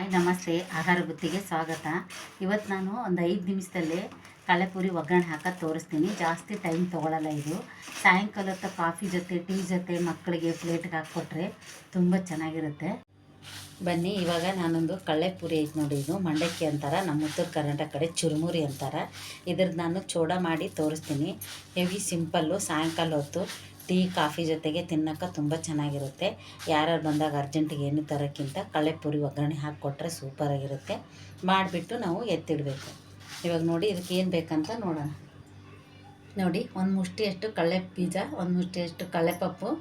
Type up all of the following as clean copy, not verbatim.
Hi ನಮಸ್ತೆ, ಆಹಾರ ಬುತ್ತಿಗೆ ಸ್ವಾಗತ. ಇವತ್ತು ನಾನು ಒಂದು 5 ನಿಮಿಷದಲ್ಲೇ ಕಡಲೆಪುರಿ ಒಗ್ಗರಣೆ ಹಾಕೋದು ತೋರಿಸ್ತೀನಿ. ಜಾಸ್ತಿ ಟೈಮ್ ತೊಗೊಳ್ಳಲ್ಲ. ಇದು ಸಾಯಂಕಾಲ ಹೊತ್ತು ಕಾಫಿ ಜೊತೆ ಟೀ ಜೊತೆ ಮಕ್ಕಳಿಗೆ ಪ್ಲೇಟ್ಗೆ ಹಾಕ್ಕೊಟ್ರೆ ತುಂಬ ಚೆನ್ನಾಗಿರುತ್ತೆ. ಬನ್ನಿ, ಇವಾಗ ನಾನೊಂದು ಕಡಲೆಪುರಿ ಐತೆ ನೋಡಿ. ಇದು ಮಂಡಕ್ಕಿ ಅಂತಾರೆ, ನಮ್ಮ ಉತ್ತರ ಕರ್ನಾಟಕ ಕಡೆ ಚುರುಮುರಿ ಅಂತಾರೆ. ಇದ್ರದ್ದು ನಾನು ಚೂಡ ಮಾಡಿ ತೋರಿಸ್ತೀನಿ. ಹೆವಿ ಸಿಂಪಲ್ಲು, ಸಾಯಂಕಾಲ ಹೊತ್ತು ಟೀ ಕಾಫಿ ಜೊತೆಗೆ ತಿನ್ನೋಕೆ ತುಂಬ ಚೆನ್ನಾಗಿರುತ್ತೆ. ಯಾರು ಬಂದಾಗ ಅರ್ಜೆಂಟಿಗೆ ಏನು ತರೋಕ್ಕಿಂತ ಕಡಲೆಪುರಿ ಒಗ್ಗರಣೆ ಹಾಕಿಕೊಟ್ರೆ ಸೂಪರಾಗಿರುತ್ತೆ. ಮಾಡಿಬಿಟ್ಟು ನಾವು ಎತ್ತಿಡಬೇಕು. ಇವಾಗ ನೋಡಿ ಇದಕ್ಕೆ ಏನು ಬೇಕಂತ ನೋಡೋಣ. ನೋಡಿ, ಒಂದು ಮುಷ್ಟಿಯಷ್ಟು ಕಡಲೆ ಬೀಜ, ಒಂದು ಮುಷ್ಟಿಯಷ್ಟು ಕಡಲೆಪಪ್ಪು,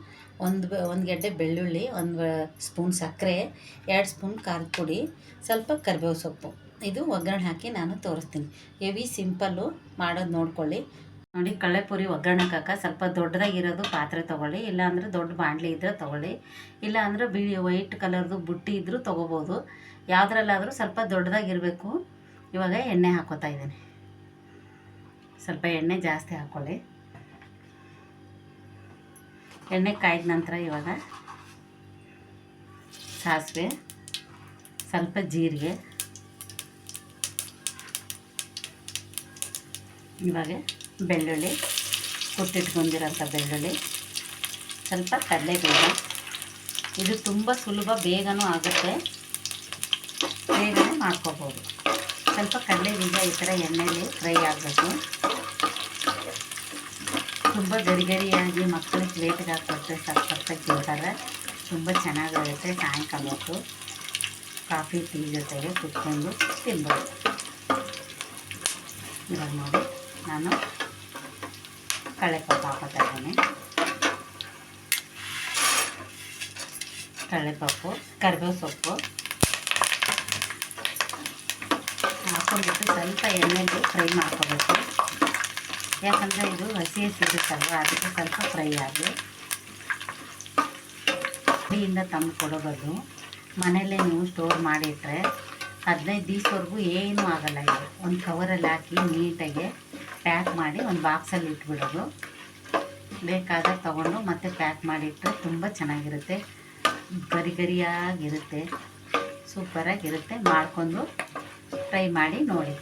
ಒಂದು ಗೆಡ್ಡೆ ಬೆಳ್ಳುಳ್ಳಿ, ಒಂದು ಸ್ಪೂನ್ ಸಕ್ಕರೆ, 2 ಸ್ಪೂನ್ ಖಾರದ ಪುಡಿ, ಸ್ವಲ್ಪ ಕರಿಬೇವು ಸೊಪ್ಪು. ಇದು ಒಗ್ಗರಣೆ ಹಾಕಿ ನಾನು ತೋರಿಸ್ತೀನಿ. ಹೆವಿ ಸಿಂಪಲ್ಲು, ಮಾಡೋದು ನೋಡ್ಕೊಳ್ಳಿ. ನೋಡಿ, ಕಡಲೆಪುರಿ ಒಗ್ಗರಣೆ ಹಾಕಕ್ಕೆ ಸ್ವಲ್ಪ ದೊಡ್ಡದಾಗಿರೋದು ಪಾತ್ರೆ ತೊಗೊಳ್ಳಿ, ಇಲ್ಲಾಂದರೆ ದೊಡ್ಡ ಬಾಣಲಿ ಇದ್ದರೆ ತೊಗೊಳ್ಳಿ, ಇಲ್ಲಾಂದರೆ ವೈಟ್ ಕಲರ್ದು ಬುಟ್ಟಿ ಇದ್ದರೂ ತೊಗೋಬೋದು. ಯಾವುದ್ರಲ್ಲಾದರೂ ಸ್ವಲ್ಪ ದೊಡ್ಡದಾಗಿರಬೇಕು. ಇವಾಗ ಎಣ್ಣೆ ಹಾಕೋತಾ ಇದ್ದೀನಿ. ಸ್ವಲ್ಪ ಎಣ್ಣೆ ಜಾಸ್ತಿ ಹಾಕ್ಕೊಳ್ಳಿ. ಎಣ್ಣೆ ಕಾಯ್ದ ನಂತರ ಇವಾಗ ಸಾಸಿವೆ, ಸ್ವಲ್ಪ ಜೀರಿಗೆ, ಇವಾಗ ಬೆಳ್ಳುಳ್ಳಿ, ಕುಟ್ಟಿಟ್ಕೊಂಡಿರೋಂಥ ಬೆಳ್ಳುಳ್ಳಿ, ಸ್ವಲ್ಪ ಕಡಲೆಬೀಜ. ಇದು ತುಂಬ ಸುಲಭ, ಬೇಗನೂ ಆಗುತ್ತೆ, ಬೇಗನೆ ಮಾಡ್ಕೋಬೋದು. ಸ್ವಲ್ಪ ಕಡಲೆಬೀಜ ಈ ಥರ ಎಣ್ಣೆಯಲ್ಲಿ ಫ್ರೈ ಆಗಬೇಕು. ತುಂಬ ಗರಿಗರಿಯಾಗಿ ಮಕ್ಕಳಿಗೆ ಪ್ಲೇಟ್ಗೆ ಹಾಕ್ಕೊಟ್ರೆ ಸಕ್ಕತ್ತಾಗಿ ತಿಂತಾರೆ. ತುಂಬ ಚೆನ್ನಾಗಿರುತ್ತೆ. ಸಾಯಂಕಾಲ ಹೊತ್ತು ಕಾಫಿ ಟೀ ಜೊತೆಗೆ ಕುತ್ಕೊಂಡು ತಿನ್ಬೋದು. ಇವಾಗ ನೋಡಿ, ನಾನು ಕಡಲೆಪಪ್ಪು ಹಾಕೋತಾ ಇದ್ದೀನಿ. ಕಡಲೆಪಪ್ಪು, ಕರಿಬೇವು ಸೊಪ್ಪು ಹಾಕೊಂಡ್ಬಿಟ್ಟು ಸ್ವಲ್ಪ ಎಣ್ಣೆಗೆ ಫ್ರೈ ಮಾಡ್ಕೋಬೇಕು. ಯಾಕಂದರೆ ಇದು ಹಸಿ ಸಿಗುತ್ತಲ್ವ, ಅದಕ್ಕೆ ಸ್ವಲ್ಪ ಫ್ರೈ ಆಗಿ. ಅಂಗಡಿಯಿಂದ ತಂದು ಕೊಡೋ ಬದಲು ಮನೆಯಲ್ಲೇ ನೀವು ಸ್ಟೋರ್ ಮಾಡಿಟ್ರೆ 15 ದಿವಸವರೆಗೂ ಏನೂ ಆಗೋಲ್ಲ. ಇದು ಒಂದು ಕವರಲ್ಲಿ ಹಾಕಿ ನೀಟಾಗಿ ಪ್ಯಾಕ್ ಮಾಡಿ ಒಂದು ಬಾಕ್ಸಲ್ಲಿ ಇಟ್ಬಿಡೋದು. ಬೇಕಾದಾಗ ತೊಗೊಂಡು ಮತ್ತೆ ಪ್ಯಾಕ್ ಮಾಡಿಟ್ರೆ ತುಂಬ ಚೆನ್ನಾಗಿರುತ್ತೆ. ಗರಿಗರಿಯಾಗಿರುತ್ತೆ, ಸೂಪರಾಗಿರುತ್ತೆ. ಮಾಡ್ಕೊಂಡು ಫ್ರೈ ಮಾಡಿ ನೋಡಿ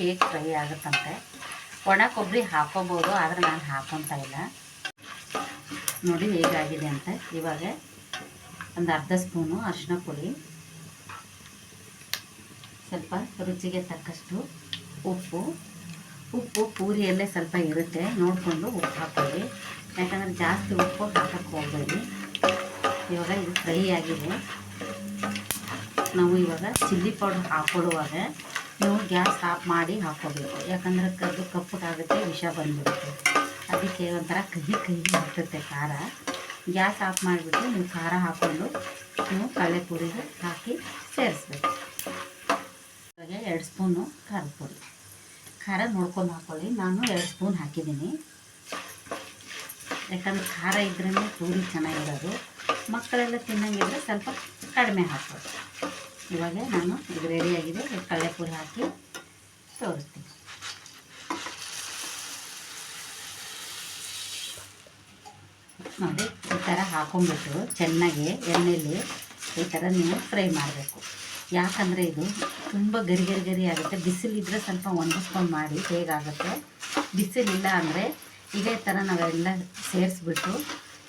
ಹೇಗೆ ಫ್ರೈ ಆಗುತ್ತಂತೆ. ಒಣ ಕೊಬ್ಬರಿ ಹಾಕೋಬೋದು, ಆದರೆ ನಾನು ಹಾಕೊತಾ ಇಲ್ಲ. ನೋಡಿ ಹೇಗಾಗಿದೆ ಅಂತ. ಇವಾಗ ಒಂದು ಅರ್ಧ ಸ್ಪೂನು ಅರಿಶಿನ ಪುಡಿ, ಸ್ವಲ್ಪ ರುಚಿಗೆ ತಕ್ಕಷ್ಟು ಉಪ್ಪು ಪೂರಿಯಲ್ಲೇ ಸ್ವಲ್ಪ ಇರುತ್ತೆ, ನೋಡಿಕೊಂಡು ಉಪ್ಪು ಹಾಕೊಳ್ಳಿ. ಯಾಕಂದರೆ ಜಾಸ್ತಿ ಉಪ್ಪು ಹಾಕಕ್ಕೆ ಹೋಗಬೇಡಿ. ಇವಾಗ ಇದು ಫ್ರೈ ಆಗಿದೆ. ನಾವು ಇವಾಗ ಚಿಲ್ಲಿ ಪೌಡರ್ ಹಾಕೊಳ್ಳುವಾಗ ನೀವು ಗ್ಯಾಸ್ ಆಫ್ ಮಾಡಿ ಹಾಕ್ಕೋಬೇಕು. ಯಾಕಂದರೆ ಅದು ಕಪ್ಪಗಾಗುತ್ತೆ, ವಿಷ ಬಂದುಬಿಡುತ್ತೆ. ಅದಕ್ಕೆ ಒಂಥರ ಕಹಿ ಇರ್ತದೆ ಖಾರ. ಗ್ಯಾಸ್ ಆಫ್ ಮಾಡಿಬಿಟ್ಟು ನೀವು ಖಾರ ಹಾಕ್ಕೊಂಡು ನೀವು ಕಡಲೆಪುರಿಗೆ ಹಾಕಿ ಸೇರಿಸ್ಬೇಕು. ಇವಾಗ 2 ಸ್ಪೂನು ಖಾರದ ಪುಡಿ. ಖಾರ ನೋಡ್ಕೊಂಡು ಹಾಕ್ಕೊಳ್ಳಿ. ನಾನು 2 ಸ್ಪೂನ್ ಹಾಕಿದ್ದೀನಿ. ಯಾಕಂದರೆ ಖಾರ ಇದ್ರೇ ಪೂರಿ ಚೆನ್ನಾಗಿರೋದು. ಮಕ್ಕಳೆಲ್ಲ ತಿನ್ನಂಗಿದ್ರೆ ಸ್ವಲ್ಪ ಕಡಿಮೆ ಹಾಕ್ಬೋದು. ಇವಾಗ ನಾನು ಇದು ರೆಡಿಯಾಗಿದೆ. ಕಡಲೆಪುರಿ ಹಾಕಿ ತೋರಿಸ್ತೀನಿ. ನೋಡಿ, ಈ ಥರ ಹಾಕೊಂಡ್ಬಿಟ್ಟು ಚೆನ್ನಾಗಿ ಎಣ್ಣೆಯಲ್ಲಿ ಈ ಥರ ನೀವು ಫ್ರೈ ಮಾಡಬೇಕು. ಯಾಕಂದರೆ ಇದು ತುಂಬ ಗರಿ ಆಗುತ್ತೆ. ಬಿಸಿಲಿದ್ದರೆ ಸ್ವಲ್ಪ ಹೊಂದಿಸ್ಕೊಂಡು ಮಾಡಿ ಹೇಗಾಗುತ್ತೆ. ಬಿಸಿಲಿಲ್ಲ ಅಂದರೆ ಇದೇ ಥರ ನಾವೆಲ್ಲ ಸೇರಿಸ್ಬಿಟ್ಟು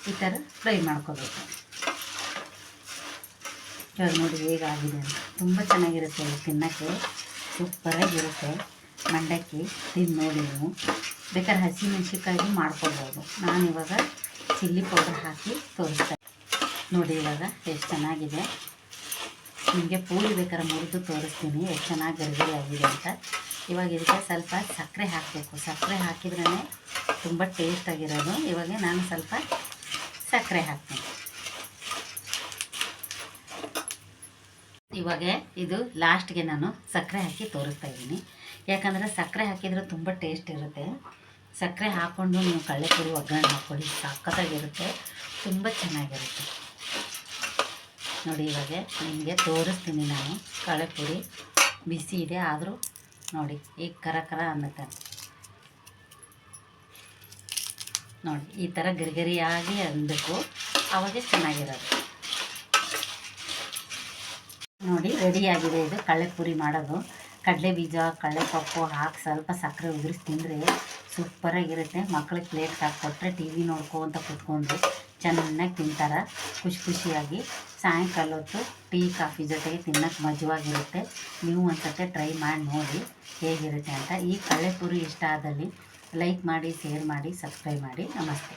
ಈ ಥರ ಫ್ರೈ ಮಾಡ್ಕೋಬೇಕು. ಇವಾಗ ನೋಡಿ ಹೇಗಾಗಿದೆ ಅಂತ. ತುಂಬ ಚೆನ್ನಾಗಿರುತ್ತೆ, ತಿನ್ನೋಕ್ಕೆ ಸೂಪರಾಗಿರುತ್ತೆ. ಮಂಡಕ್ಕಿ ತಿಂದು ನೋಡಿ ನೀವು. ಬೇಕಾದ್ರೆ ಹಸಿಮೆಣ್ಸಿನ್ಕಾಯಿ ಮಾಡ್ಕೊಳ್ಬೋದು. ನಾನಿವಾಗ ಚಿಲ್ಲಿ ಪೌಡರ್ ಹಾಕಿ ತೋರಿಸ್ತಾ ನೋಡಿ. ಇವಾಗ ಎಷ್ಟು ಚೆನ್ನಾಗಿದೆ. ನಿಮಗೆ ಪೂರಿ ಬೇಕಾದ್ರೆ ಮುರಿದು ತೋರಿಸ್ತೀನಿ ಎಷ್ಟು ಚೆನ್ನಾಗಿ ಗರಿಗರಿ ಆಗಿದೆ ಅಂತ. ಇವಾಗ ಇದಕ್ಕೆ ಸ್ವಲ್ಪ ಸಕ್ಕರೆ ಹಾಕಬೇಕು. ಸಕ್ಕರೆ ಹಾಕಿದ್ರೇ ತುಂಬ ಟೇಸ್ಟಾಗಿರೋದು. ಇವಾಗ ನಾನು ಸ್ವಲ್ಪ ಸಕ್ಕರೆ ಹಾಕ್ತೀನಿ. ಇವಾಗ ಇದು ಲಾಸ್ಟ್ಗೆ ನಾನು ಸಕ್ಕರೆ ಹಾಕಿ ತೋರಿಸ್ತಾ ಇದ್ದೀನಿ. ಯಾಕಂದರೆ ಸಕ್ಕರೆ ಹಾಕಿದರೆ ತುಂಬ ಟೇಸ್ಟ್ ಇರುತ್ತೆ. ಸಕ್ಕರೆ ಹಾಕ್ಕೊಂಡು ನೀವು ಕಡಲೆಪುರಿ ಒಗ್ಗರಣೆ ಹಾಕ್ಕೊಳ್ಳಿ, ಸಕ್ಕತ್ತಾಗಿರುತ್ತೆ, ತುಂಬ ಚೆನ್ನಾಗಿರುತ್ತೆ. ನೋಡಿ, ಇವಾಗ ನಿಮಗೆ ತೋರಿಸ್ತೀನಿ ನಾನು. ಕಡಲೆಪುರಿ ಬಿಸಿ ಇದೆ, ಆದರೂ ನೋಡಿ ಈಗ ಕರ ಅನ್ನತ್ತೆ ನೋಡಿ. ಈ ಥರ ಗರಿಗರಿಯಾಗಿ ಅನ್ನಬೇಕು, ಆವಾಗ ಚೆನ್ನಾಗಿರೋದು. ನೋಡಿ ರೆಡಿಯಾಗಿದೆ. ಇದು ಕಡಲೆಪುರಿ ಮಾಡೋದು. ಕಡಲೆ ಬೀಜ ಕಡಲೆಪಪ್ಪು ಹಾಕಿ ಸ್ವಲ್ಪ ಸಕ್ಕರೆ ಉದುರಿಸಿ ತಿಂದರೆ ಸೂಪರಾಗಿರುತ್ತೆ. ಮಕ್ಳಿಗೆ ಪ್ಲೇಟ್ಗೆ ಹಾಕ್ಕೊಟ್ರೆ ಟಿ ವಿ ನೋಡ್ಕೊಂತ ಕೂತ್ಕೊಂಡು ಚೆನ್ನಾಗಿ ತಿಂತಾರೆ ಖುಷಿಯಾಗಿ. ಸಾಯಂಕಾಲ ಹೊತ್ತು ಟೀ ಕಾಫಿ ಜೊತೆಗೆ ತಿನ್ನೋಕ್ಕೆ ಮಜವಾಗಿರುತ್ತೆ. ನೀವು ಒಂದ್ಸತಿ ಟ್ರೈ ಮಾಡಿ ನೋಡಿ ಹೇಗಿರುತ್ತೆ ಅಂತ. ಈ ಕಡಲೆಪುರಿ ಇಷ್ಟ ಆದಲ್ಲಿ ಲೈಕ್ ಮಾಡಿ, ಶೇರ್ ಮಾಡಿ, ಸಬ್ಸ್ಕ್ರೈಬ್ ಮಾಡಿ. ನಮಸ್ತೆ.